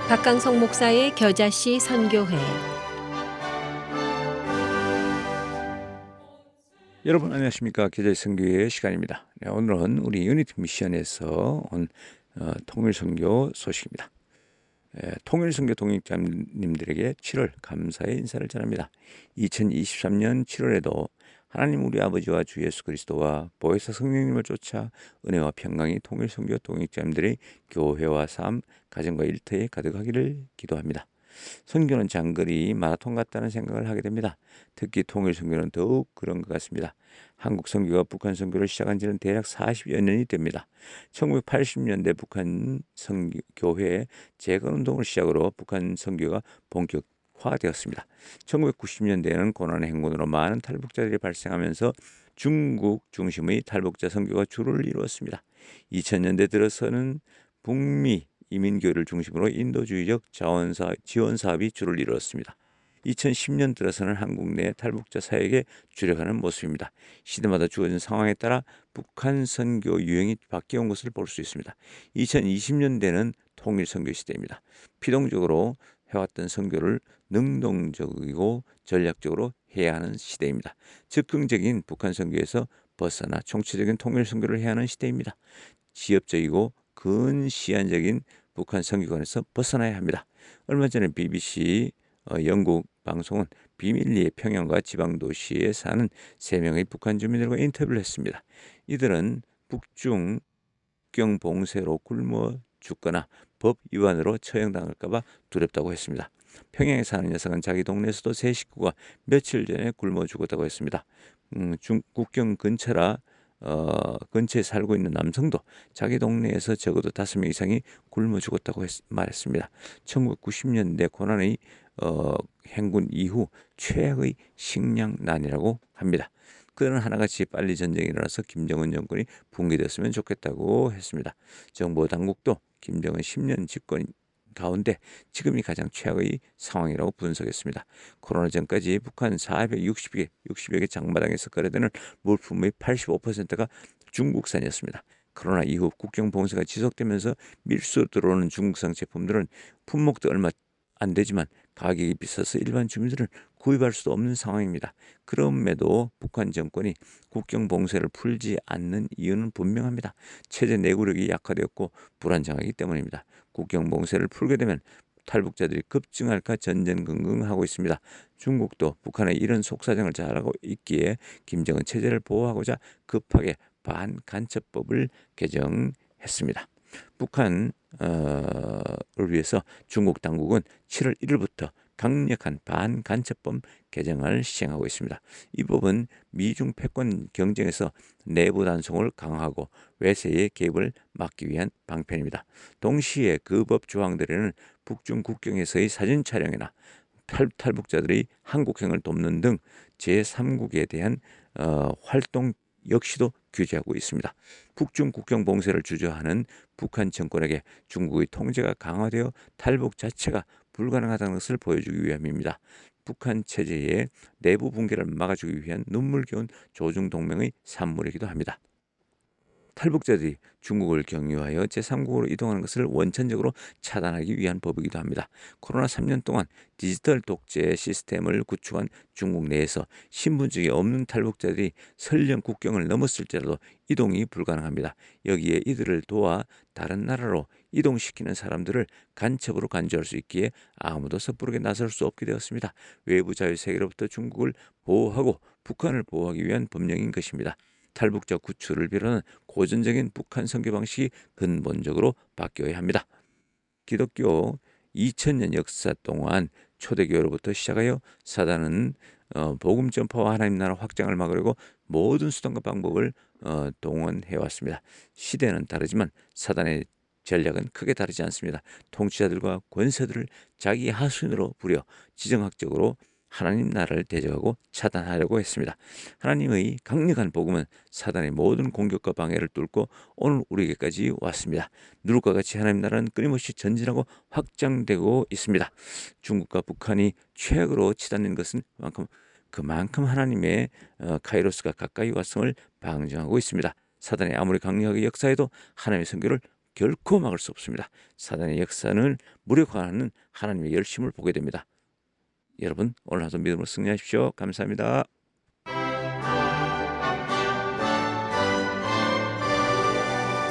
박강성 목사의 겨자씨 선교회. 여러분 안녕하십니까? 겨자씨 선교회 시간입니다. 네, 오늘은 우리 유니티 미션에서 온 통일선교 소식입니다. 통일선교 동역자님들에게 7월 감사의 인사를 전합니다. 2023년 7월에도 하나님 우리 아버지와 주 예수 그리스도와 보혜사 성령님을 쫓아 은혜와 평강이 통일선교 동역자님들의 교회와 삶, 가정과 일터에 가득하기를 기도합니다. 선교는 장거리 마라톤 같다는 생각을 하게 됩니다. 특히 통일 선교는 더욱 그런 것 같습니다. 한국 선교가 북한 선교를 시작한 지는 대략 40여 년이 됩니다. 1980년대 북한 선교회 재건운동을 시작으로 북한 선교가 본격화되었습니다. 1990년대에는 고난의 행군으로 많은 탈북자들이 발생하면서 중국 중심의 탈북자 선교가 주를 이루었습니다. 2000년대 들어서는 북미 이민교회를 중심으로 인도주의적 지원 사업이 주를 이루었습니다. 2010년 들어서는 한국 내 탈북자 사역에 주력하는 모습입니다. 시대마다 주어진 상황에 따라 북한 선교 유행이 바뀌어온 것을 볼 수 있습니다. 2020년대는 통일 선교 시대입니다. 피동적으로 해왔던 선교를 능동적이고 전략적으로 해야 하는 시대입니다. 즉흥적인 북한 선교에서 벗어나 총체적인 통일 선교를 해야 하는 시대입니다. 지엽적이고 근시안적인 북한 선교관에서 벗어나야 합니다. 얼마 전에 BBC 영국 방송은 비밀리에 평양과 지방도시에 사는 3명의 북한 주민들과 인터뷰를 했습니다. 이들은 북중 국경 봉쇄로 굶어 죽거나 법 위반으로 처형당할까 봐 두렵다고 했습니다. 평양에 사는 녀석은 자기 동네에서도 세 식구가 며칠 전에 굶어 죽었다고 했습니다. 국경 근처라 근처에 살고 있는 남성도 자기 동네에서 적어도 5명 이상이 굶어 죽었다고 말했습니다. 1990년대 고난의 행군 이후 최악의 식량난이라고 합니다. 그는 하나같이 빨리 전쟁이 일어나서 김정은 정권이 붕괴됐으면 좋겠다고 했습니다. 정부 당국도 김정은 10년 집권 가운데 지금이 가장 최악의 상황이라고 분석했습니다. 코로나 전까지 북한 460여 개 장마당에서 거래되는 물품의 85%가 중국산이었습니다. 코로나 이후 국경 봉쇄가 지속되면서 밀수로 들어오는 중국산 제품들은 품목도 얼마 안 되지만 가격이 비싸서 일반 주민들은 구입할 수도 없는 상황입니다. 그럼에도 북한 정권이 국경 봉쇄를 풀지 않는 이유는 분명합니다. 체제 내구력이 약화되었고 불안정하기 때문입니다. 국경 봉쇄를 풀게 되면 탈북자들이 급증할까 전전긍긍하고 있습니다. 중국도 북한의 이런 속사정을 잘 알고 있기에 김정은 체제를 보호하고자 급하게 반간첩법을 개정했습니다. 북한을 위해서 중국 당국은 7월 1일부터 강력한 반간첩법 개정을 시행하고 있습니다. 이 법은 미중 패권 경쟁에서 내부 단속을 강화하고 외세의 개입을 막기 위한 방편입니다. 동시에 그 법 조항들에는 북중 국경에서의 사진 촬영이나 탈북자들의 한국행을 돕는 등 제3국에 대한 활동 역시도 규제하고 있습니다. 북중 국경 봉쇄를 주저하는 북한 정권에게 중국의 통제가 강화되어 탈북 자체가 불가능하다는 것을 보여주기 위함입니다. 북한 체제의 내부 붕괴를 막아주기 위한 눈물겨운 조중 동맹의 산물이기도 합니다. 탈북자들이 중국을 경유하여 제3국으로 이동하는 것을 원천적으로 차단하기 위한 법이기도 합니다. 코로나 3년 동안 디지털 독재 시스템을 구축한 중국 내에서 신분증이 없는 탈북자들이 설령 국경을 넘었을지라도 이동이 불가능합니다. 여기에 이들을 도와 다른 나라로 이동시키는 사람들을 간첩으로 간주할 수 있기에 아무도 섣부르게 나설 수 없게 되었습니다. 외부 자유 세계로부터 중국을 보호하고 북한을 보호하기 위한 법령인 것입니다. 탈북자 구출을 비롯한 고전적인 북한 선교 방식이 근본적으로 바뀌어야 합니다. 기독교 2000년 역사 동안 초대교회로부터 시작하여 사단은 복음 전파와 하나님 나라 확장을 막으려고 모든 수단과 방법을 동원해 왔습니다. 시대는 다르지만 사단의 전략은 크게 다르지 않습니다. 통치자들과 권세들을 자기 하수인으로 부려 지정학적으로 하나님 나라를 대적하고 차단하려고 했습니다. 하나님의 강력한 복음은 사단의 모든 공격과 방해를 뚫고 오늘 우리에게까지 왔습니다. 누룩과 같이 하나님 나라는 끊임없이 전진하고 확장되고 있습니다. 중국과 북한이 최악으로 치닫는 것은 그만큼 하나님의 카이로스가 가까이 왔음을 방증하고 있습니다. 사단이 아무리 강력하게 역사해도 하나님의 선교를 결코 막을 수 없습니다. 사단의 역사는 무력화하는 하나님의 열심을 보게 됩니다. 여러분 오늘 하루 믿음으로 승리하십시오. 감사합니다.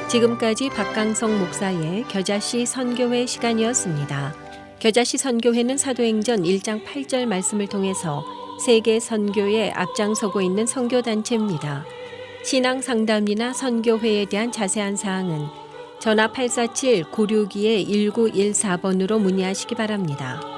지금까지 박강성 목사의 겨자씨 선교회 시간이었습니다. 겨자씨 선교회는 사도행전 1장 8절 말씀을 통해서 세계 선교에 앞장서고 있는 선교단체입니다. 신앙 상담이나 선교회에 대한 자세한 사항은 전화 847-962-1914번으로 문의하시기 바랍니다.